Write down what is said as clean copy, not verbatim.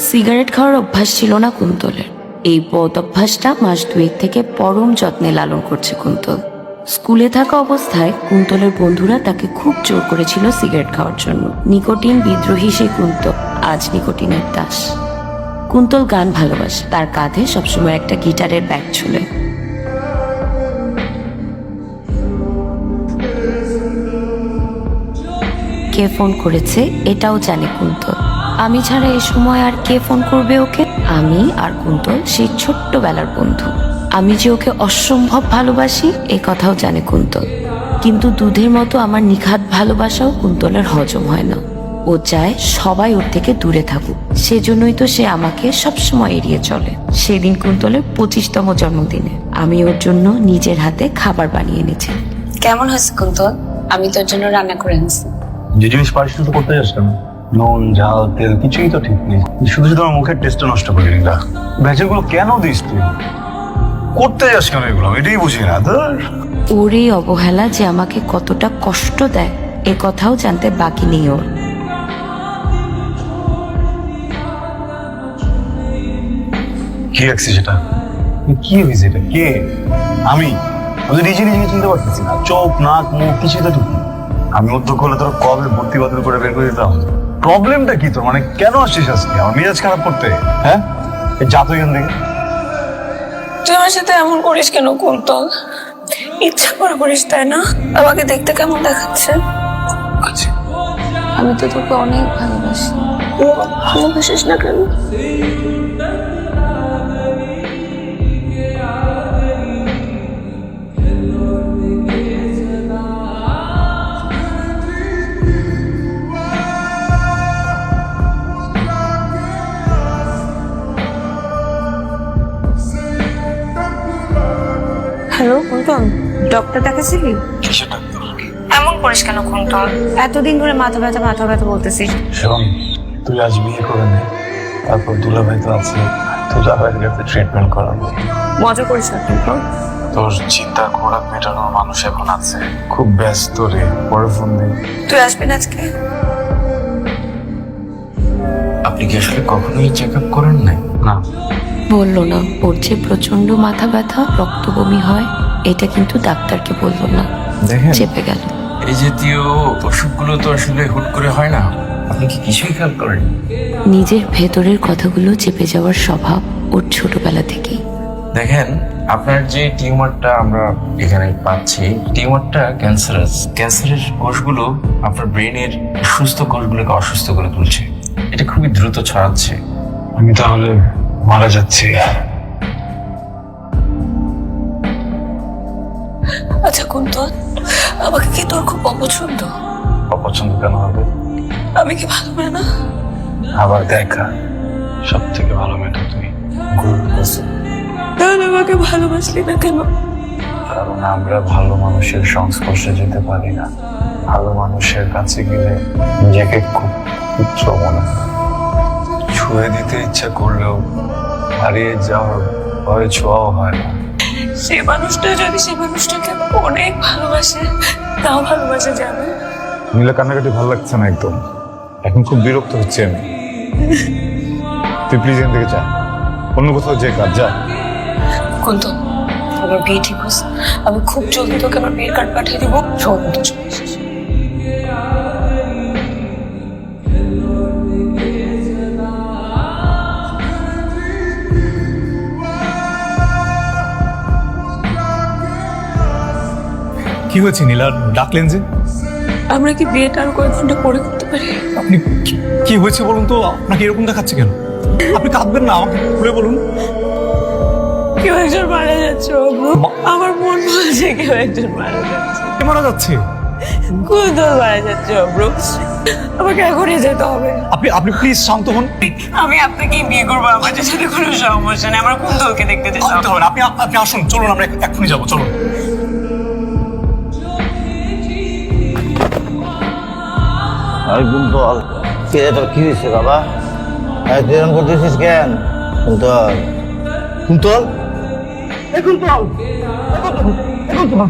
Cigarette খাওয়ার অভ্যাস ছিল না কুন্তলের। এই বদ অভ্যাসটা মাস 2 থেকে পরম যত্নে লালন করছে কুন্তল। স্কুলে থাকা অবস্থায় কুন্তলের বন্ধুরা তাকে খুব জোর করেছিল সিগারেট খাওয়ার জন্য। নিকোটিন বিদ্রোহী সেই কুন্তল আজ নিকোটিনের দাস। কুন্তল গান ভালোবাসে, তার কাঁধে সবসময় একটা গিটারের ব্যাগ ঝুলে। কে ফোন করেছে এটাও জানে কুন্তল। আমি ছাড়া এ সময় আর কে ফোন করবে ওকে? আমি আর কুন্তল সেই ছোট্টবেলার বন্ধু। আমি যে ওকে অসম্ভব ভালোবাসি এ কথাও জানে কুন্তল। কিন্তু দুধের মতো আমার নিখাত ভালোবাসাও কুন্তলের হজম হয় না। ও চায় সবাই ওর থেকে দূরে থাকুক, সেজন্যই তো সে আমাকে সবসময় এড়িয়ে চলে। সেদিন কুন্তলের 25তম জন্মদিনে আমি ওর জন্য নিজের হাতে খাবার বানিয়ে এনেছি। কেমন হয়েছে কুন্তল? আমি তোর জন্য রান্না করে আনছি। যে জিনিস পারিস তো করতে যাস কেন? নুন ঝাল তেল কিছুই তো ঠিক নেই। শুধু শুধু আমার মুখের টেস্টটা নষ্ট করে দিলি না। ভেজালগুলো কেন দিস তুই? করতে যাস কেন এগুলো? এটাই বুঝি না। ওর এই অবহেলা যে আমাকে কতটা কষ্ট দেয় এ কথাও জানতে বাকি নেই ওর। কি রাখছিস সেটা? কি হয়েছে এটা? কে? আমি নিজে নিজেকে চিনতে পারতেছি না। চোখ নাক মুখ কিছুই তো ঠিক নেই। আমি উদ্যোগ করলে তোর কবে ভর্তি বাতিল করে বের করে দিতাম। প্রবলেমটা কি তোর? মানে কেন আসছিস আজকে আমার মেজাজ খারাপ করতে? হ্যাঁ, যা তুই এখান থেকে। তুই আমার সাথে এমন করিস কেন কুন্তল? ইচ্ছা করে করিস তাই না? আমাকে দেখতে কেমন দেখাচ্ছে? আচ্ছা, আমি তো তোকে অনেক ভালোবাসি। ভালোবাসিস না কেন? হ্যালো কুন্তল, ডক্টর দেখাচ্ছিলি? এমন করিস কেন কুন্তল? এতদিন ধরে মাথা ব্যথা বলতেছিস। শোন, তুই আজ বিয়ে করে নে, তারপর দুলাভাই তো আছে, দুলাভাইয়ের কাছে ট্রিটমেন্ট করাবো। মজা করিস না কুন্তল। তোর চিন্তা খোরাক মেটানোর মানুষ এখন আছে, খুব ব্যস্ত রে। পরে ফোন দিই। তুই আসবি না আজকে? আপনি কি আসলে কখনোই চেক আপ করেন নাই? না, বললো না ওর যে প্রচন্ড মাথা ব্যথা, রক্ত বমি হয়, এটা কিন্তু ডাক্তারকে বললো না, দেখেন চেপে গেল। এই জাতীয় অসুখগুলো তো আসলে হুট করে হয় না। আপনি কি কিছুই খেয়াল করেন? নিজের ভেতরের কথাগুলো চেপে যাওয়ার স্বভাব ওর ছোটবেলা থেকেই। দেখেন, আপনার যে টিউমারটা আমরা এখানে পাচ্ছি, টিউমারটা ক্যান্সারের কোষগুলো আপনার ব্রেনের সুস্থ কোষগুলোকে অসুস্থ করে তুলছে। এটা খুবই দ্রুত ছড়াচ্ছে। আমি তাহলে মারা যাচ্ছি। আচ্ছা কুন্তল, আমাকে কি তোর খুব অপছন্দ? অপছন্দ কেন হবে? আমি কি ভালো মেয়ে না? আবার দেখা, সব থেকে ভালো মেয়েটা তুই। গরুর কাছে। তাহলে আমাকে ভালোবাসলি না কেন? কারণ আমরা ভালো মানুষের সংস্পর্শে যেতে পারি না। ভালো মানুষের কাছে গেলে নিজেকে খুব তুচ্ছ মনে হয়। ছুঁয়ে দিতে ইচ্ছা করলেও হারিয়ে যাওয়ার ভয়ে ছোঁয়াও হয় না। সে মানুষটা যদি সে মানুষটাকে অনেক ভালোবাসে, তাও ভালোবাসা যাবে। নীলা কান্নাকাটি ভালো লাগছে না একদম। এখন খুব বিরক্ত হচ্ছে আমি। তুই প্লিজ এখান থেকে যা, অন্য কোথাও যে কাজ যা। কুন্তল, আমার বিয়ে ঠিক হচ্ছে। আমি খুব জলদি তোকে আমার বিয়ের কার্ড পাঠিয়ে দিব। সব মতো চলে এসেছিস। কি হয়েছে নীলা, ডাকলেন যে? আমরা কি বিয়েটা আর কয়েক ঘন্টা পরে করতে পারি? আপনি কি হয়েছে বলুন তো? আপনাকে এরকম দেখাচ্ছে কেন? আপনি কাঁদবেন না, আমাকে খুলে বলুন। কেউ একজন মারা যাচ্ছে অব্রু। আমার মন বলছে কেউ একজন মারা যাচ্ছে। কে মারা যাচ্ছে? কুন্তল মারা যাচ্ছে অব্রু। আমাকে এখনই যেতে হবে। আপনি প্লিজ শান্ত হন। আমি আপনাকেই বিয়ে করবো, আমার সাথে কোনো সমস্যা নেই। আমার কুন্তলকে দেখতে যেতে হবে। আপনি আসুন, চলুন, আমরা এক্ষুনি যাবো, চলুন। আরে কুন্তল, কে তোর কি হয়েছে বাবা? তুই এরকম করতেছিস কেন? কুন্তল, কুন্তল, কুন্তল, কুন্তল।